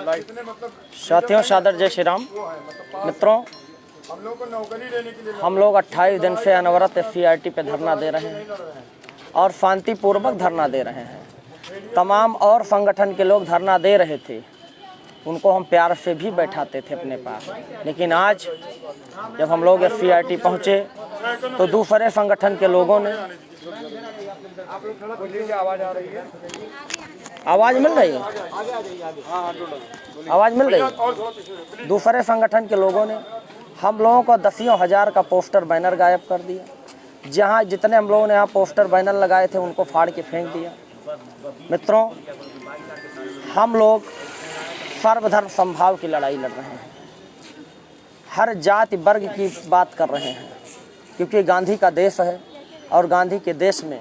साथियों, सादर जय श्री राम। मित्रों, हम लोग 28 दिन से अनवरत SCRT पे धरना दे रहे हैं और शांतिपूर्वक धरना दे रहे हैं। तमाम और संगठन के लोग धरना दे रहे थे, उनको हम प्यार से भी बैठाते थे अपने पास, लेकिन आज जब हम लोग SCRT पहुँचे तो दूसरे संगठन के लोगों ने आवाज़ मिल रही है, आवाज़ मिल रही है। दूसरे संगठन के लोगों ने हम लोगों को दसियों हज़ार का पोस्टर बैनर गायब कर दिया। जहां जितने हम लोगों ने यहाँ पोस्टर बैनर लगाए थे उनको फाड़ के फेंक दिया। मित्रों, हम लोग सर्वधर्म समभाव की लड़ाई लड़ रहे हैं, हर जाति वर्ग की बात कर रहे हैं, क्योंकि गांधी का देश है और गांधी के देश में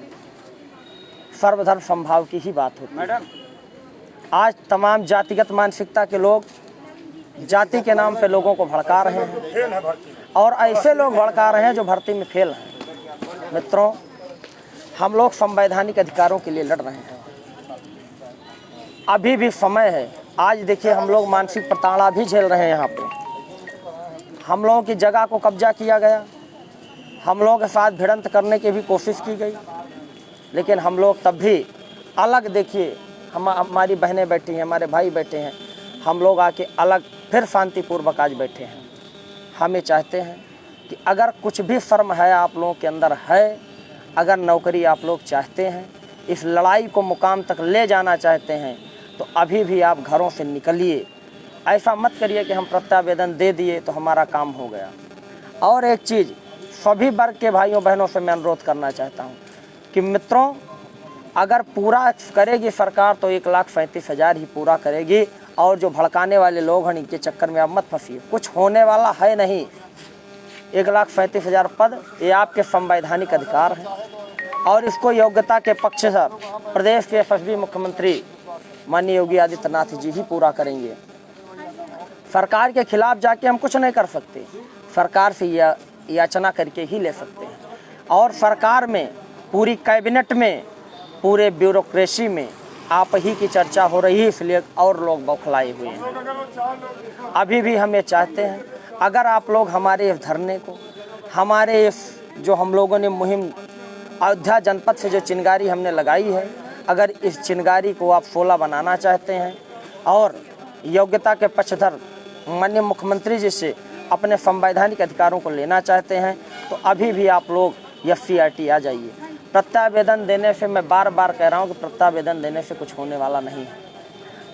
सर्वधर्म समभाव की ही बात होती है। आज तमाम जातिगत मानसिकता के लोग जाति के नाम पे लोगों को भड़का रहे हैं और ऐसे लोग भड़का रहे हैं जो भर्ती में फेल हैं। मित्रों, हम लोग संवैधानिक अधिकारों के लिए लड़ रहे हैं, अभी भी समय है। आज देखिए, हम लोग मानसिक प्रताड़ना भी झेल रहे हैं। यहाँ पे हम लोगों की जगह को कब्जा किया गया, हम लोगों के साथ भिड़ंत करने की भी कोशिश की गई, लेकिन हम लोग तब भी अलग, देखिए हमारी बहनें बैठी हैं, हमारे भाई बैठे हैं, हम लोग आके अलग फिर शांतिपूर्वक आज बैठे हैं। हम ये चाहते हैं कि अगर कुछ भी शर्म है आप लोगों के अंदर है, अगर नौकरी आप लोग चाहते हैं, इस लड़ाई को मुकाम तक ले जाना चाहते हैं, तो अभी भी आप घरों से निकलिए। ऐसा मत करिए कि हम प्रत्यावेदन दे दिए तो हमारा काम हो गया। और एक चीज़ सभी वर्ग के भाइयों बहनों से मैं अनुरोध करना चाहता हूँ कि मित्रों, अगर पूरा करेगी सरकार तो 1,37,000 ही पूरा करेगी, और जो भड़काने वाले लोग हैं इनके चक्कर में आप मत फंसिए, कुछ होने वाला है नहीं। 1,37,000 पद ये आपके संवैधानिक अधिकार हैं और इसको योग्यता के पक्ष से प्रदेश के यशस्वी मुख्यमंत्री माननीय योगी आदित्यनाथ जी ही पूरा करेंगे। सरकार के खिलाफ जाके हम कुछ नहीं कर सकते, सरकार से याचना करके ही ले सकते हैं। और सरकार में, पूरी कैबिनेट में, पूरे ब्यूरोक्रेसी में आप ही की चर्चा हो रही है, इसलिए और लोग बौखलाए हुए हैं। अभी भी हम ये चाहते हैं, अगर आप लोग हमारे इस धरने को, हमारे इस जो हम लोगों ने मुहिम अयोध्या जनपद से जो चिंगारी हमने लगाई है, अगर इस चिंगारी को आप 16 बनाना चाहते हैं और योग्यता के पक्षधर माननीय मुख्यमंत्री जी से अपने संवैधानिक अधिकारों को लेना चाहते हैं, तो अभी भी आप लोग SCRT आ जाइए। प्रत्यावेदन देने से, मैं बार बार कह रहा हूँ कि प्रत्यावेदन देने से कुछ होने वाला नहीं है।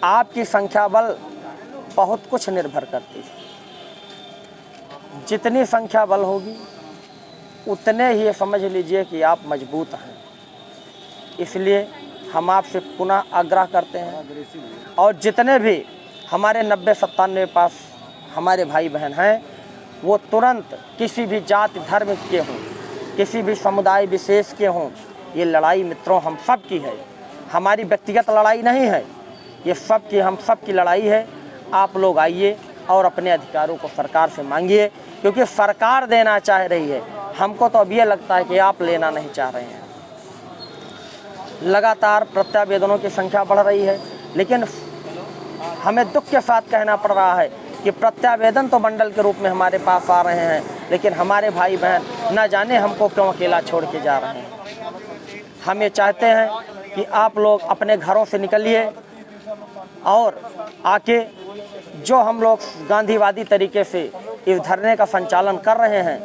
आपकी संख्या बल बहुत कुछ निर्भर करती है, जितनी संख्या बल होगी उतने ही समझ लीजिए कि आप मजबूत हैं। इसलिए हम आपसे पुनः आग्रह करते हैं, और जितने भी हमारे 90-97 पास हमारे भाई बहन हैं, वो तुरंत किसी भी जाति धर्म के हों, किसी भी समुदाय विशेष के हों, ये लड़ाई मित्रों हम सब की है, हमारी व्यक्तिगत लड़ाई नहीं है, ये सब की, हम सब की लड़ाई है। आप लोग आइए और अपने अधिकारों को सरकार से मांगिए, क्योंकि सरकार देना चाह रही है। हमको तो अब ये लगता है कि आप लेना नहीं चाह रहे हैं। लगातार प्रत्यावेदनों की संख्या बढ़ रही है, लेकिन हमें दुख के साथ कहना पड़ रहा है कि प्रत्यावेदन तो बंडल के रूप में हमारे पास आ रहे हैं, लेकिन हमारे भाई बहन न जाने हमको क्यों अकेला छोड़ के जा रहे हैं। हम ये चाहते हैं कि आप लोग अपने घरों से निकलिए और आके जो हम लोग गांधीवादी तरीके से इस धरने का संचालन कर रहे हैं,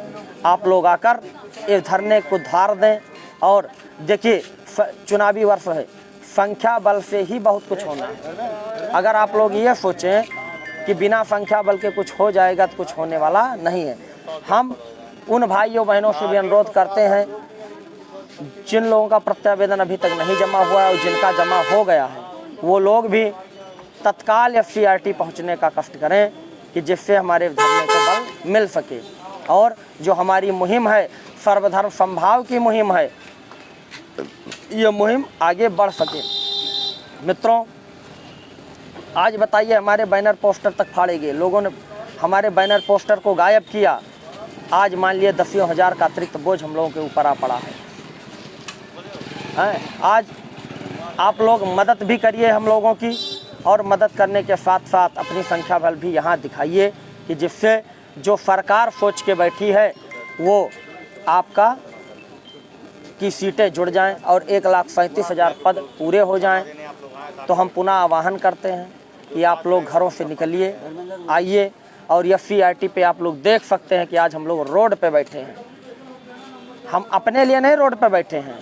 आप लोग आकर इस धरने को धार दें। और देखिए, चुनावी वर्ष है, संख्या बल से ही बहुत कुछ होना है। अगर आप लोग ये सोचें कि बिना संख्या बल के कुछ हो जाएगा तो कुछ होने वाला नहीं है। हम उन भाइयों बहनों से भी अनुरोध करते हैं, जिन लोगों का प्रत्यावेदन अभी तक नहीं जमा हुआ है और जिनका जमा हो गया है, वो लोग भी तत्काल SCRT पहुंचने का कष्ट करें, कि जिससे हमारे धरने को बल मिल सके और जो हमारी मुहिम है, सर्वधर्म समभाव की मुहिम है, ये मुहिम आगे बढ़ सके। मित्रों, आज बताइए, हमारे बैनर पोस्टर तक फाड़े गए, लोगों ने हमारे बैनर पोस्टर को गायब किया। आज मान लिए दसियों हज़ार का अतिरिक्त बोझ हम लोगों के ऊपर आ पड़ा है। आज आप लोग मदद भी करिए हम लोगों की, और मदद करने के साथ साथ अपनी संख्या बल भी यहाँ दिखाइए कि जिससे जो सरकार सोच के बैठी है वो आपका की सीटें जुड़ जाएं और 1,37,000 पद पूरे हो जाएं। तो हम पुनः आह्वान करते हैं कि आप लोग घरों से निकलिए, आइए। और SC/IT पे आप लोग देख सकते हैं कि आज हम लोग रोड पे बैठे हैं। हम अपने लिए नहीं रोड पे बैठे हैं,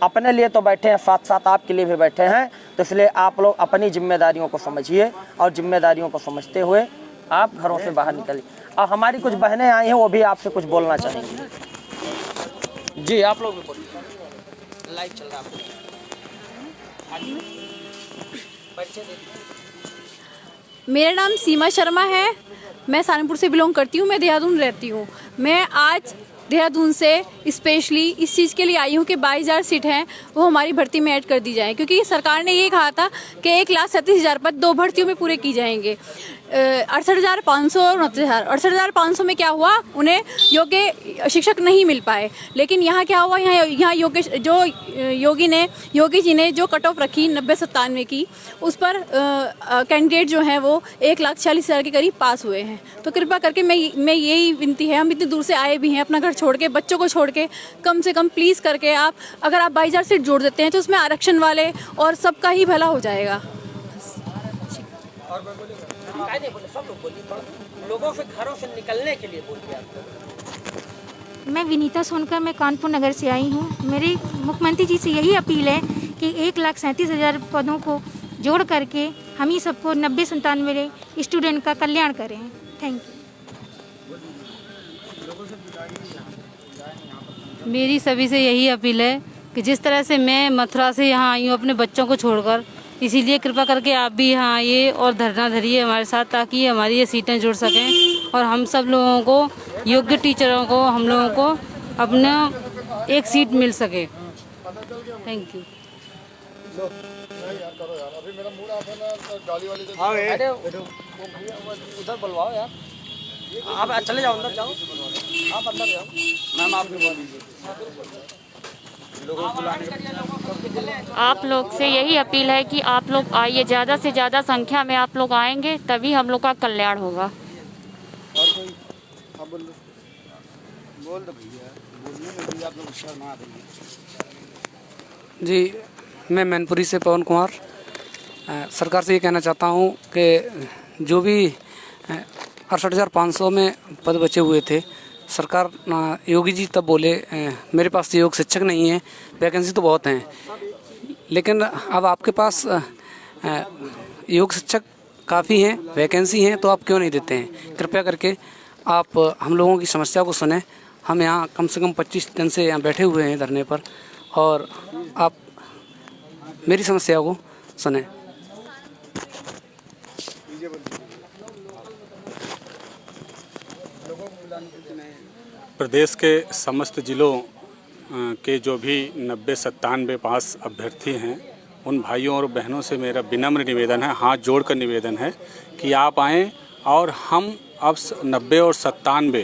अपने लिए तो बैठे हैं, साथ साथ आपके लिए भी बैठे हैं। तो इसलिए आप लोग अपनी जिम्मेदारियों को समझिए और जिम्मेदारियों को समझते हुए आप घरों से बाहर निकलिए। और हमारी कुछ बहनें आई हैं, वो भी आपसे कुछ बोलना चाहेंगी। जी आप लोग भी बोलिए, लाइव चल रहा है आपको। मेरा नाम सीमा शर्मा है, मैं सहारनपुर से बिलोंग करती हूँ, मैं देहरादून रहती हूँ। मैं आज देहरादून से स्पेशली इस चीज़ के लिए आई हूँ कि 22,000 सीट हैं वो हमारी भर्ती में ऐड कर दी जाए, क्योंकि सरकार ने ये कहा था कि 1,37,000 पद 2 भर्तियों में पूरे की जाएंगे। 68,500 और 69,000। 68,500 में क्या हुआ, उन्हें योग्य शिक्षक नहीं मिल पाए। लेकिन यहाँ क्या हुआ, यहाँ योग्य जो योगी जी ने जो कट ऑफ रखी 90-97 की, उस पर कैंडिडेट जो हैं वो 1,40,000 के करीब पास हुए हैं। तो कृपा करके मैं यही विनती है, हम इतनी दूर से आए भी हैं अपना घर छोड़ के, बच्चों को छोड़ के, कम से कम प्लीज़ करके आप अगर आप 22,000 सीट जोड़ देते हैं तो उसमें आरक्षण वाले और सबका ही भला हो जाएगा। सब लोग बोलिए, थोड़ा लोगों से घरों से निकलने के लिए बोलिए आप। मैं विनीता सोनकर, मैं कानपुर नगर से आई हूँ। मेरी मुख्यमंत्री जी से यही अपील है कि 1,37,000 पदों को जोड़ करके हम ही सबको 90-97 स्टूडेंट का कल्याण करें। Thank you. मेरी सभी से यही अपील है कि जिस तरह से मैं मथुरा से यहाँ आई हूँ अपने बच्चों को छोड़कर, इसीलिए कृपा करके आप भी यहाँ आइए और धरना धरिए हमारे साथ, ताकि हमारी ये सीटें जुड़ सकें और हम सब लोगों को, योग्य टीचरों को, हम लोगों को अपना एक सीट मिल सके। Thank you. उधर बुलवाओ यार, आप चले जाओ, अंदर जाओ, आप अंदर जाओ। मैम आप भी बोल दीजिए। आप लोग से यही अपील है कि आप लोग आइए, ज़्यादा से ज़्यादा संख्या में आप लोग आएंगे तभी हम लोग का कल्याण होगा। और कोई आप बोल दो भैया, बोलने में भी आप लोग शर्मा रही हैं। जी, मैं मैनपुरी से पवन कुमार। सरकार से ये कहना चाहता हूँ कि जो भी 68,500 में पद बचे हुए थे, सरकार योगी जी तब बोले मेरे पास योग शिक्षक नहीं है, वैकेंसी तो बहुत हैं, लेकिन अब आपके पास योग शिक्षक काफ़ी हैं, वैकेंसी हैं, तो आप क्यों नहीं देते हैं? कृपया करके आप हम लोगों की समस्या को सुने। हम यहाँ कम से कम 25 दिन से यहाँ बैठे हुए हैं धरने पर, और आप मेरी समस्या को सुने। प्रदेश के समस्त जिलों के जो भी 90-97 पास अभ्यर्थी हैं, उन भाइयों और बहनों से मेरा विनम्र निवेदन है, हाथ जोड़कर निवेदन है कि आप आएँ और हम अब 90 और 97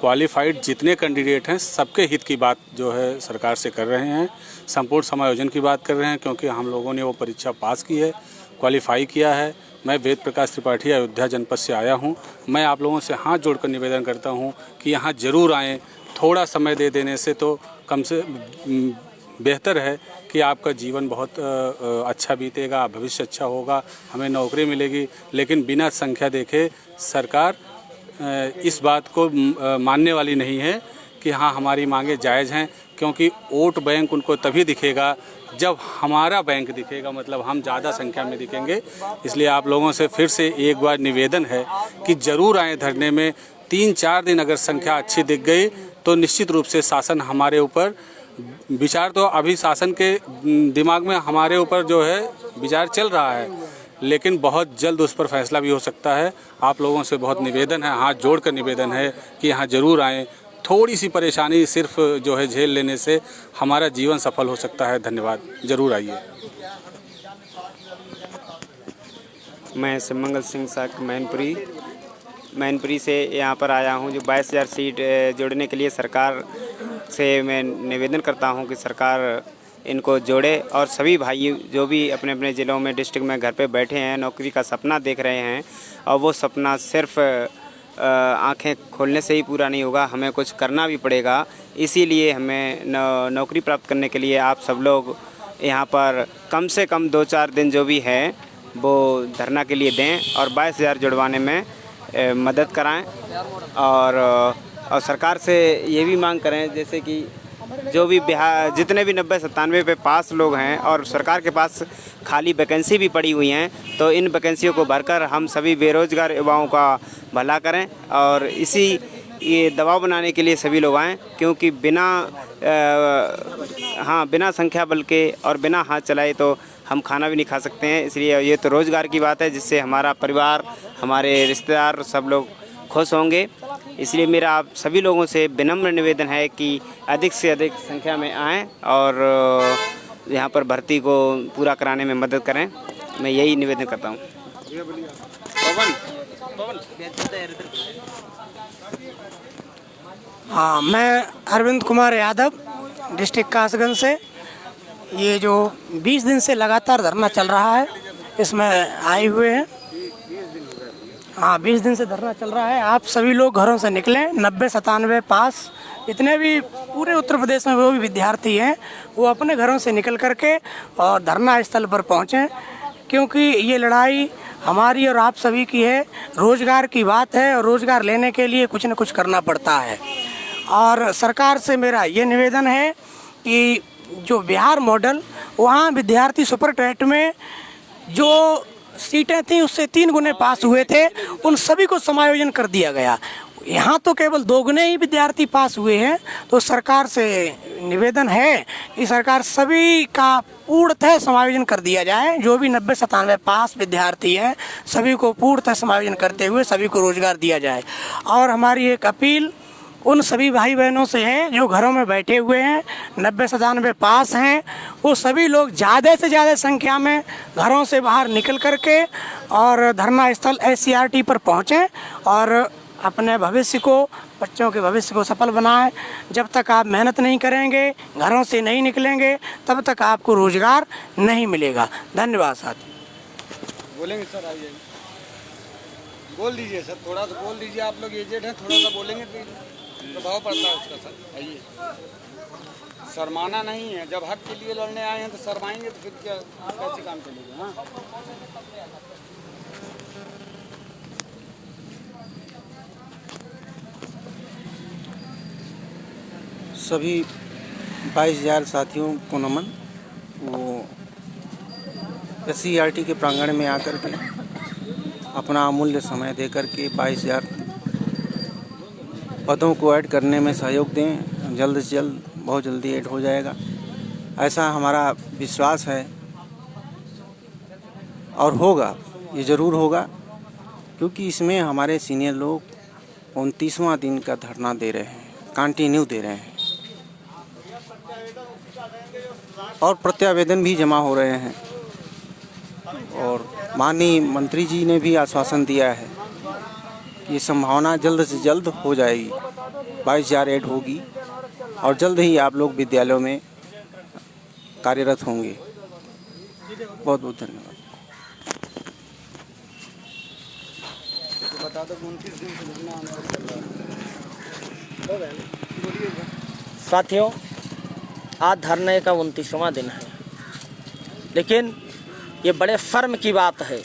क्वालिफाइड जितने कैंडिडेट हैं सबके हित की बात जो है सरकार से कर रहे हैं, संपूर्ण समायोजन की बात कर रहे हैं, क्योंकि हम लोगों ने वो परीक्षा पास की है, क्वालिफाई किया है। मैं वेद प्रकाश त्रिपाठी अयोध्या जनपद से आया हूं। मैं आप लोगों से हाथ जोड़कर निवेदन करता हूं कि यहां ज़रूर आएँ। थोड़ा समय दे देने से तो कम से बेहतर है कि आपका जीवन बहुत अच्छा बीतेगा, भविष्य अच्छा होगा, हमें नौकरी मिलेगी। लेकिन बिना संख्या देखे सरकार इस बात को मानने वाली नहीं है कि हाँ हमारी मांगे जायज़ हैं, क्योंकि वोट बैंक उनको तभी दिखेगा जब हमारा बैंक दिखेगा, मतलब हम ज़्यादा संख्या में दिखेंगे। इसलिए आप लोगों से फिर से एक बार निवेदन है कि ज़रूर आएँ धरने में। 3-4 दिन अगर संख्या अच्छी दिख गई तो निश्चित रूप से शासन हमारे ऊपर विचार, तो अभी शासन के दिमाग में हमारे ऊपर जो है विचार चल रहा है, लेकिन बहुत जल्द उस पर फैसला भी हो सकता है। आप लोगों से बहुत निवेदन है, हाथ जोड़कर निवेदन है कि यहाँ ज़रूर आएँ। थोड़ी सी परेशानी सिर्फ जो है झेल लेने से हमारा जीवन सफल हो सकता है। धन्यवाद, ज़रूर आइए। मैं शिवमंगल सिंह साक मैनपुरी से यहाँ पर आया हूँ। जो 22,000 सीट जोड़ने के लिए सरकार से मैं निवेदन करता हूँ कि सरकार इनको जोड़े और सभी भाई जो भी अपने अपने ज़िलों में डिस्ट्रिक्ट में घर पे बैठे हैं, नौकरी का सपना देख रहे हैं, और वो सपना सिर्फ आंखें खोलने से ही पूरा नहीं होगा, हमें कुछ करना भी पड़ेगा। इसीलिए हमें नौकरी प्राप्त करने के लिए आप सब लोग यहाँ पर कम से कम 2-4 दिन जो भी है वो धरना के लिए दें और 22,000 जुड़वाने में मदद कराएं। और सरकार से ये भी मांग करें जैसे कि जो भी बिहार जितने भी 90-97 पे पास लोग हैं और सरकार के पास खाली वैकेंसी भी पड़ी हुई हैं, तो इन वैकेंसियों को भरकर हम सभी बेरोजगार युवाओं का भला करें। और इसी ये दबाव बनाने के लिए सभी लोग आएँ, क्योंकि बिना संख्या बल के और बिना हाथ चलाए तो हम खाना भी नहीं खा सकते हैं। इसलिए ये तो रोज़गार की बात है जिससे हमारा परिवार, हमारे रिश्तेदार सब लोग खुश होंगे। इसलिए मेरा आप सभी लोगों से विनम्र निवेदन है कि अधिक से अधिक संख्या में आएँ और यहाँ पर भर्ती को पूरा कराने में मदद करें। मैं यही निवेदन करता हूँ। हाँ, मैं अरविंद कुमार यादव, डिस्ट्रिक्ट कासगंज से। ये जो 20 दिन से लगातार धरना चल रहा है, इसमें आए हुए हैं। हाँ, 20 दिन से धरना चल रहा है। आप सभी लोग घरों से निकलें। 90-97 पास जितने भी पूरे उत्तर प्रदेश में वो भी विद्यार्थी हैं, वो अपने घरों से निकल करके और धरना स्थल पर पहुँचें, क्योंकि ये लड़ाई हमारी और आप सभी की है। रोज़गार की बात है और रोज़गार लेने के लिए कुछ न कुछ करना पड़ता है। और सरकार से मेरा ये निवेदन है कि जो बिहार मॉडल, वहाँ विद्यार्थी सुपर टेट में जो सीटें थी उससे 3 गुने पास हुए थे, उन सभी को समायोजन कर दिया गया। यहाँ तो केवल 2 गुने ही विद्यार्थी पास हुए हैं। तो सरकार से निवेदन है कि सरकार सभी का पूर्णतः समायोजन कर दिया जाए। जो भी 90-97 पास विद्यार्थी हैं, सभी को पूर्णतः समायोजन करते हुए सभी को रोज़गार दिया जाए। और हमारी एक अपील उन सभी भाई बहनों से है जो घरों में बैठे हुए हैं, 90-97 पास हैं, वो सभी लोग ज़्यादा से ज़्यादा संख्या में घरों से बाहर निकल करके और धरना स्थल SCRT पर पहुँचें और अपने भविष्य को, बच्चों के भविष्य को सफल बनाएं। जब तक आप मेहनत नहीं करेंगे, घरों से नहीं निकलेंगे, तब तक आपको रोज़गार नहीं मिलेगा। धन्यवाद साथी। बोलेंगे सर, आइए बोल दीजिए सर, थोड़ा सा बोल दीजिए। आप लोग एजेड हैं, थोड़ा सा बोलेंगे तो प्रभाव पड़ता है उसका। सर आइए, शर्माना नहीं है। जब हक के लिए लड़ने आए हैं तो शर्माएंगे तो फिर क्या, कैसे काम चलेगा। हाँ, सभी 22,000 साथियों को नमन। वो SCRT के प्रांगण में आकर के अपना अमूल्य समय देकर के 22,000 पदों को ऐड करने में सहयोग दें। जल्द से जल्द, बहुत जल्दी ऐड हो जाएगा, ऐसा हमारा विश्वास है और होगा, ये ज़रूर होगा, क्योंकि इसमें हमारे सीनियर लोग 29वां दिन का धरना दे रहे हैं, कंटिन्यू दे रहे हैं और प्रत्यावेदन भी जमा हो रहे हैं। और माननीय मंत्री जी ने भी आश्वासन दिया है कि ये संभावना जल्द से जल्द हो जाएगी, 22,000 ऐड होगी और जल्द ही आप लोग विद्यालयों में कार्यरत होंगे। बहुत बहुत धन्यवाद। बता दो 29 दिन से लिखना साथियों, आज धरने का 29वां दिन है, लेकिन ये बड़े शर्म की बात है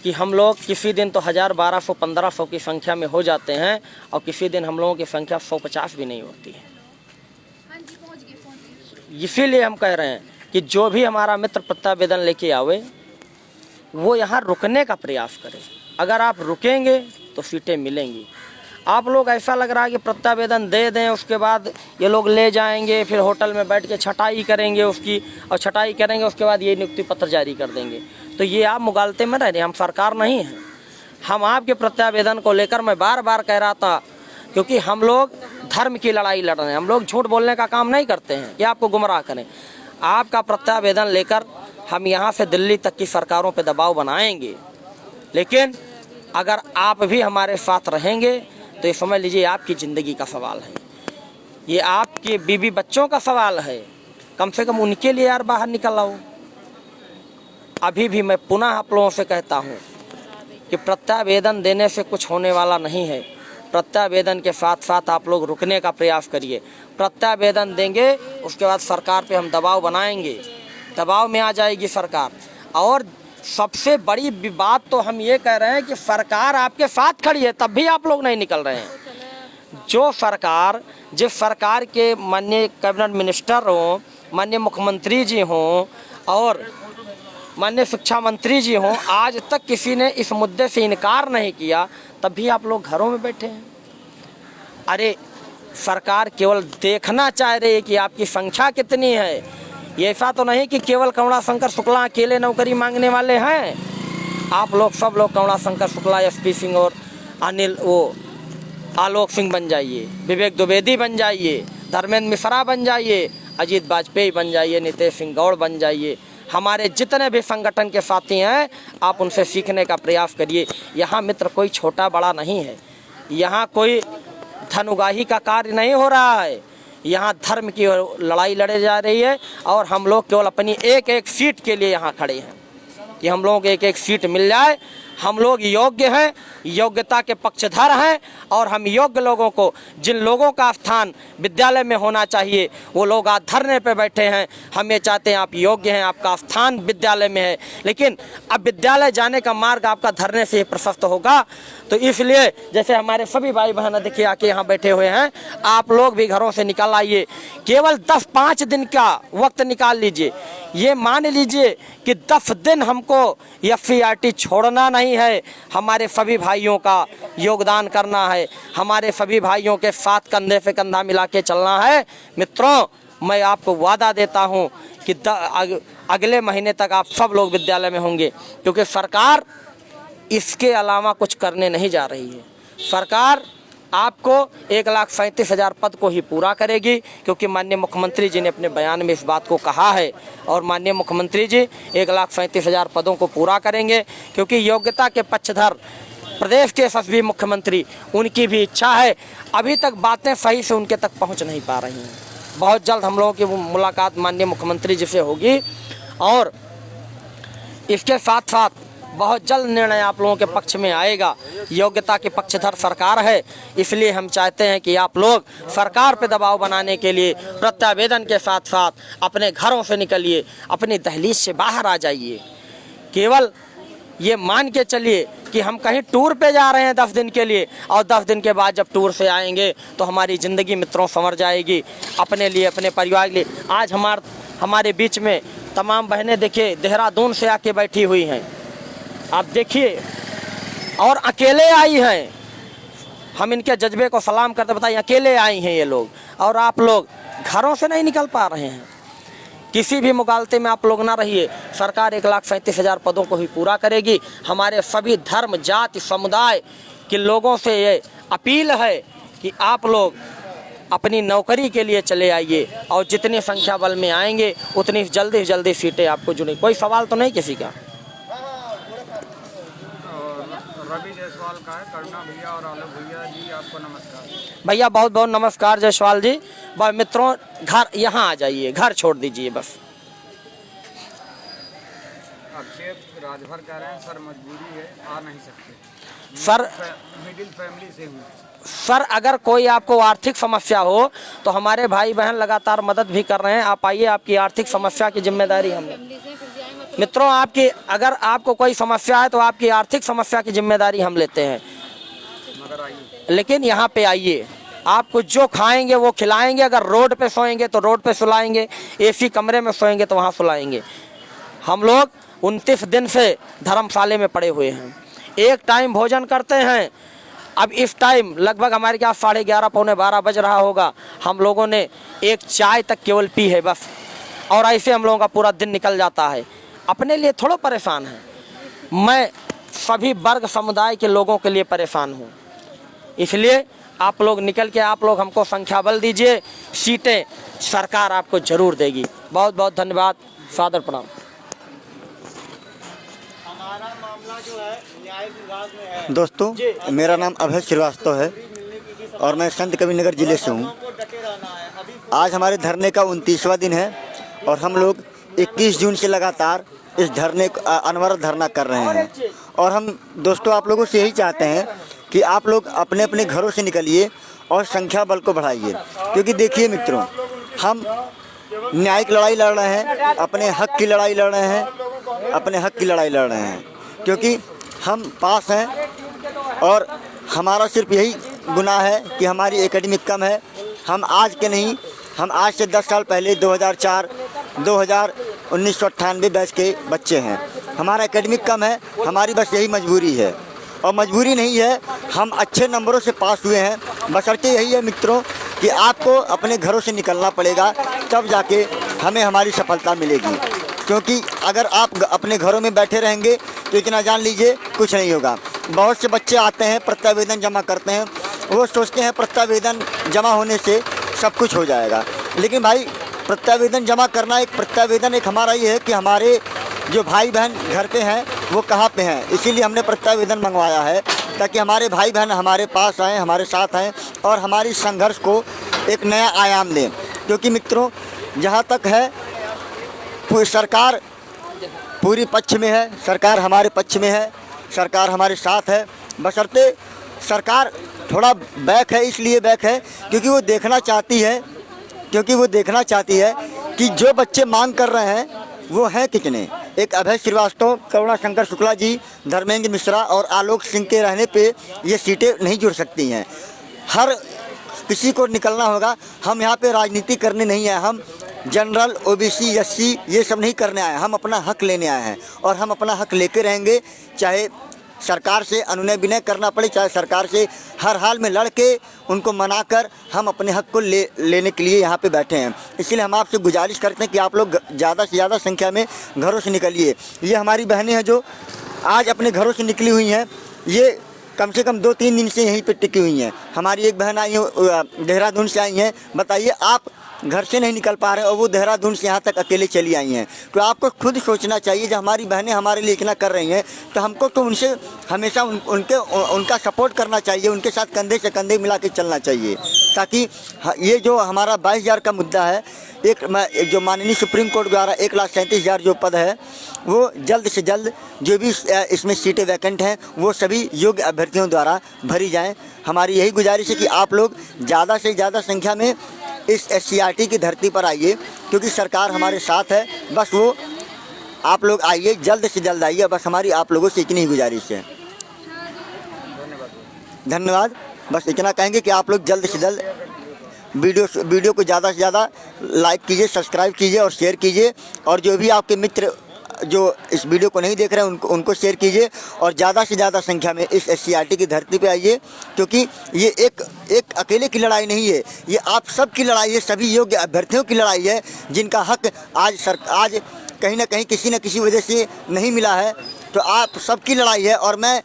कि हम लोग किसी दिन तो 1000, 1200, 1500 की संख्या में हो जाते हैं और किसी दिन हम लोगों की संख्या 150 भी नहीं होती है। इसीलिए हम कह रहे हैं कि जो भी हमारा मित्र प्रत्यावेदन लेके आवे वो यहाँ रुकने का प्रयास करें। अगर आप रुकेंगे तो सीटें मिलेंगी। आप लोग ऐसा लग रहा है कि प्रत्यावेदन दे दें, उसके बाद ये लोग ले जाएंगे, फिर होटल में बैठ के छटाई करेंगे उसकी, और छटाई करेंगे उसके बाद ये नियुक्ति पत्र जारी कर देंगे। तो ये आप मुगालते में रह रहे, हम सरकार नहीं हैं। हम आपके प्रत्यावेदन को लेकर मैं बार बार कह रहा था, क्योंकि हम लोग धर्म की लड़ाई लड़ रहे हैं। हम लोग झूठ बोलने का काम नहीं करते हैं कि आपको गुमराह करें। आपका प्रत्यावेदन लेकर हम यहाँ से दिल्ली तक की सरकारों पर दबाव बनाएंगे, लेकिन अगर आप भी हमारे साथ रहेंगे तो ये समझ लीजिए आपकी ज़िंदगी का सवाल है, ये आपके बीवी बच्चों का सवाल है। कम से कम उनके लिए यार बाहर निकल आओ। अभी भी मैं पुनः आप लोगों से कहता हूँ कि प्रत्यावेदन देने से कुछ होने वाला नहीं है। प्रत्यावेदन के साथ साथ आप लोग रुकने का प्रयास करिए। प्रत्यावेदन देंगे, उसके बाद सरकार पे हम दबाव बनाएंगे, दबाव में आ जाएगी सरकार। और सबसे बड़ी बात तो हम ये कह रहे हैं कि सरकार आपके साथ खड़ी है, तब भी आप लोग नहीं निकल रहे हैं। जो सरकार, जिस सरकार के माननीय कैबिनेट मिनिस्टर हों, माननीय मुख्यमंत्री जी हों और माननीय शिक्षा मंत्री जी हों, आज तक किसी ने इस मुद्दे से इनकार नहीं किया, तब भी आप लोग घरों में बैठे हैं। अरे सरकार केवल देखना चाह रही है कि आपकी संख्या कितनी है। ये ऐसा तो नहीं कि केवल करुणाशंकर शुक्ला अकेले नौकरी मांगने वाले हैं। आप लोग सब लोग करुणाशंकर शुक्ला, एसपी सिंह और अनिल आलोक सिंह बन जाइए, विवेक द्विवेदी बन जाइए, धर्मेंद्र मिश्रा बन जाइए, अजीत वाजपेयी बन जाइए, नितेश सिंह गौड़ बन जाइए। हमारे जितने भी संगठन के साथी हैं, आप उनसे सीखने का प्रयास करिए। यहाँ मित्र कोई छोटा बड़ा नहीं है, यहाँ कोई धनुगाही का कार्य नहीं हो रहा है। यहाँ धर्म की लड़ाई लड़े जा रही है और हम लोग केवल अपनी एक एक सीट के लिए यहाँ खड़े हैं कि हम लोगों को एक एक सीट मिल जाए। हम लोग योग्य हैं, योग्यता के पक्षधर हैं और हम योग्य लोगों को, जिन लोगों का स्थान विद्यालय में होना चाहिए, वो लोग आज धरने पे बैठे हैं। हम ये चाहते हैं आप योग्य हैं, आपका स्थान विद्यालय में है, लेकिन अब विद्यालय जाने का मार्ग आपका धरने से ही प्रशस्त होगा। तो इसलिए जैसे हमारे सभी भाई बहन देखिए आके यहाँ बैठे हुए हैं, आप लोग भी घरों से निकल आइए। केवल 10-5 दिन का वक्त निकाल लीजिए। ये मान लीजिए कि 10 दिन हमको FCRT छोड़ना नहीं है, हमारे सभी भाइयों का योगदान करना है, हमारे सभी भाइयों के साथ कंधे से कंधा मिला के चलना है। मित्रों, मैं आपको वादा देता हूँ कि अगले महीने तक आप सब लोग विद्यालय में होंगे, क्योंकि सरकार इसके अलावा कुछ करने नहीं जा रही है। सरकार आपको 1,37,000 पद को ही पूरा करेगी, क्योंकि माननीय मुख्यमंत्री जी ने अपने बयान में इस बात को कहा है और माननीय मुख्यमंत्री जी 1,37,000 पदों को पूरा करेंगे, क्योंकि योग्यता के पक्षधर प्रदेश के यशस्वी मुख्यमंत्री, उनकी भी इच्छा है। अभी तक बातें सही से उनके तक पहुंच नहीं पा रही हैं। बहुत जल्द हम लोगों की मुलाकात माननीय मुख्यमंत्री जी से होगी और इसके साथ साथ बहुत जल्द निर्णय आप लोगों के पक्ष में आएगा। योग्यता के पक्षधर सरकार है, इसलिए हम चाहते हैं कि आप लोग सरकार पे दबाव बनाने के लिए प्रत्यावेदन के साथ साथ अपने घरों से निकलिए, अपनी दहलीज से बाहर आ जाइए। केवल ये मान के चलिए कि हम कहीं टूर पे जा रहे हैं 10 दिन के लिए, और 10 दिन के बाद जब टूर से आएंगे तो हमारी ज़िंदगी मित्रों संवर जाएगी, अपने लिए, अपने परिवार के लिए। आज हमारे बीच में तमाम बहनें देखिए देहरादून से आके बैठी हुई हैं, आप देखिए, और अकेले आई हैं। हम इनके जज्बे को सलाम करते बताइए, अकेले आई हैं ये लोग, और आप लोग घरों से नहीं निकल पा रहे हैं। किसी भी मुगालते में आप लोग ना रहिए। सरकार 1,37,000 पदों को ही पूरा करेगी। हमारे सभी धर्म, जाति, समुदाय के लोगों से ये अपील है कि आप लोग अपनी नौकरी के लिए चले आइए, और जितनी संख्या बल में आएंगे उतनी जल्दी से जल्दी सीटें आपको जुड़ेंगी। कोई सवाल तो नहीं किसी का? रवि जायसवाल का है। करुणा भैया और आलोक भैया जी, आपको नमस्कार। भैया बहुत बहुत नमस्कार जायसवाल जी। मित्रों, घर यहाँ आ जाइए, घर छोड़ दीजिए बस। आक्षेप राजभर कह रहे हैं सर मजबूरी है, आ नहीं सकते। सर मिडिल फैमिली से हूँ। सर, अगर कोई आपको आर्थिक समस्या हो तो हमारे भाई बहन लगातार मदद भी कर रहे हैं। आप आइए, आपकी आर्थिक समस्या की जिम्मेदारी हमने। मित्रों, अगर आपको कोई समस्या है तो आपकी आर्थिक समस्या की जिम्मेदारी हम लेते हैं, लेकिन यहाँ पे आइए, आपको जो खाएंगे वो खिलाएंगे। अगर रोड पे सोएंगे तो रोड पे सुलाएंगे, AC कमरे में सोएंगे तो वहाँ सुलाएंगे। हम लोग 29 दिन से धर्मशाले में पड़े हुए हैं, एक टाइम भोजन करते हैं। अब इस टाइम लगभग हमारे क्या 11:30 पौने 12 बज रहा होगा, हम लोगों ने एक चाय तक केवल पी है बस, और ऐसे हम लोगों का पूरा दिन निकल जाता है। अपने लिए थोड़ा परेशान है, मैं सभी वर्ग समुदाय के लोगों के लिए परेशान हूँ। इसलिए आप लोग निकल के, आप लोग हमको संख्या बल दीजिए, सीटें सरकार आपको जरूर देगी। बहुत बहुत धन्यवाद, सादर प्रणाम। हमारा मामला जो है न्याय विभाग में है। दोस्तों, मेरा नाम अभय श्रीवास्तव है और मैं संत कबीर नगर जिले से हूँ। आज हमारे धरने का 29वां दिन है और हम लोग 21 जून से लगातार इस धरने अनवरत धरना कर रहे हैं। और हम दोस्तों आप लोगों से यही चाहते हैं कि आप लोग अपने अपने घरों से निकलिए और संख्या बल को बढ़ाइए, क्योंकि देखिए मित्रों, हम न्यायिक लड़ाई लड़ रहे हैं, अपने हक की लड़ाई लड़ रहे हैं, अपने हक की लड़ाई लड़ रहे हैं, क्योंकि हम पास हैं और हमारा सिर्फ यही गुनाह है कि हमारी एकेडमिक कम है। हम आज के नहीं, हम आज से 10 साल पहले 2004 1998 बैच के बच्चे हैं। हमारा एकेडमिक कम है, हमारी बस यही मजबूरी है। और मजबूरी नहीं है, हम अच्छे नंबरों से पास हुए हैं। बशर्ते यही है मित्रों कि आपको अपने घरों से निकलना पड़ेगा, तब जाके हमें हमारी सफलता मिलेगी। क्योंकि अगर आप अपने घरों में बैठे रहेंगे तो इतना जान लीजिए कुछ नहीं होगा। बहुत से बच्चे आते हैं, प्रत्यावेदन जमा करते हैं, वो सोचते हैं प्रत्यावेदन जमा होने से सब कुछ हो जाएगा। लेकिन भाई प्रत्यावेदन जमा करना, प्रत्यावेदन एक हमारा ये है कि हमारे जो भाई बहन घर पे हैं वो कहाँ पे हैं, इसीलिए हमने प्रत्यावेदन मंगवाया है, ताकि हमारे भाई बहन हमारे पास आएँ, हमारे साथ आएँ और हमारी संघर्ष को एक नया आयाम दें। क्योंकि मित्रों, जहाँ तक है सरकार पूरी पक्ष में है, सरकार हमारे पक्ष में है, सरकार हमारे साथ है। बशर्ते सरकार थोड़ा बैक है, इसलिए बैक है क्योंकि वो देखना चाहती है कि जो बच्चे मांग कर रहे हैं वो हैं कितने। एक अभय श्रीवास्तव, करुणा शंकर शुक्ला जी, धर्मेंद्र मिश्रा और आलोक सिंह के रहने पे ये सीटें नहीं जुड़ सकती हैं। हर किसी को निकलना होगा। हम यहाँ पे राजनीति करने नहीं आए, हम जनरल, ओबीसी, एससी ये सब नहीं करने आए, हम अपना हक लेने आए हैं और हम अपना हक लेके रहेंगे। चाहे सरकार से अनुनय विनय करना पड़े, चाहे सरकार से हर हाल में लड़ के उनको मनाकर हम अपने हक को लेने के लिए यहाँ पे बैठे हैं। इसलिए हम आपसे गुजारिश करते हैं कि आप लोग ज़्यादा से ज़्यादा संख्या में घरों से निकलिए। ये हमारी बहनें हैं जो आज अपने घरों से निकली हुई हैं, ये कम से कम 2-3 दिन से यहीं पे टिकी हुई हैं। हमारी एक बहन आई है, देहरादून से आई हैं। बताइए, आप घर से नहीं निकल पा रहे और वो देहरादून से यहाँ तक अकेले चली आई हैं। तो आपको खुद सोचना चाहिए, जब हमारी बहनें हमारे लिए इतना कर रही हैं तो हमको तो उनसे हमेशा उनका सपोर्ट करना चाहिए, उनके साथ कंधे से कंधे मिला के चलना चाहिए, ताकि ये जो हमारा 22,000 का मुद्दा है, जो माननीय सुप्रीम कोर्ट द्वारा 1,37,000 जो पद है, वो जल्द से जल्द जो भी इसमें सीटें वैकेंट हैं वो सभी योग्य अभ्यर्थियों द्वारा भरी जाएं। हमारी यही गुजारिश है कि आप लोग ज़्यादा से ज़्यादा संख्या में इस SCRT की धरती पर आइए, क्योंकि सरकार हमारे साथ है। बस वो आप लोग आइए, जल्द से जल्द आइए, बस हमारी आप लोगों से इतनी ही गुजारिश है। धन्यवाद। बस इतना कहेंगे कि आप लोग जल्द से जल्द वीडियो को ज़्यादा से ज़्यादा लाइक कीजिए, सब्सक्राइब कीजिए और शेयर कीजिए। और जो भी आपके मित्र जो इस वीडियो को नहीं देख रहे हैं उनको शेयर कीजिए और ज़्यादा से ज़्यादा संख्या में इस SCRT की धरती पे आइए, क्योंकि ये एक अकेले की लड़ाई नहीं है, ये आप सब की लड़ाई है, सभी योग्य अभ्यर्थियों की लड़ाई है, जिनका हक आज कहीं ना कहीं किसी न किसी वजह से नहीं मिला है। तो आप सबकी लड़ाई है और मैं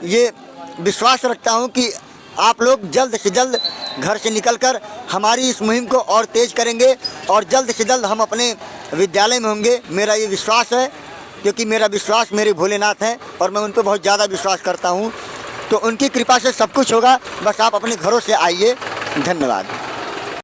ये विश्वास रखता हूँ कि आप लोग जल्द से जल्द घर से निकलकर हमारी इस मुहिम को और तेज़ करेंगे और जल्द से जल्द हम अपने विद्यालय में होंगे। मेरा ये विश्वास है, क्योंकि मेरा विश्वास मेरे भोलेनाथ हैं और मैं उन पर बहुत ज़्यादा विश्वास करता हूँ। तो उनकी कृपा से सब कुछ होगा। बस आप अपने घरों से आइए। धन्यवाद।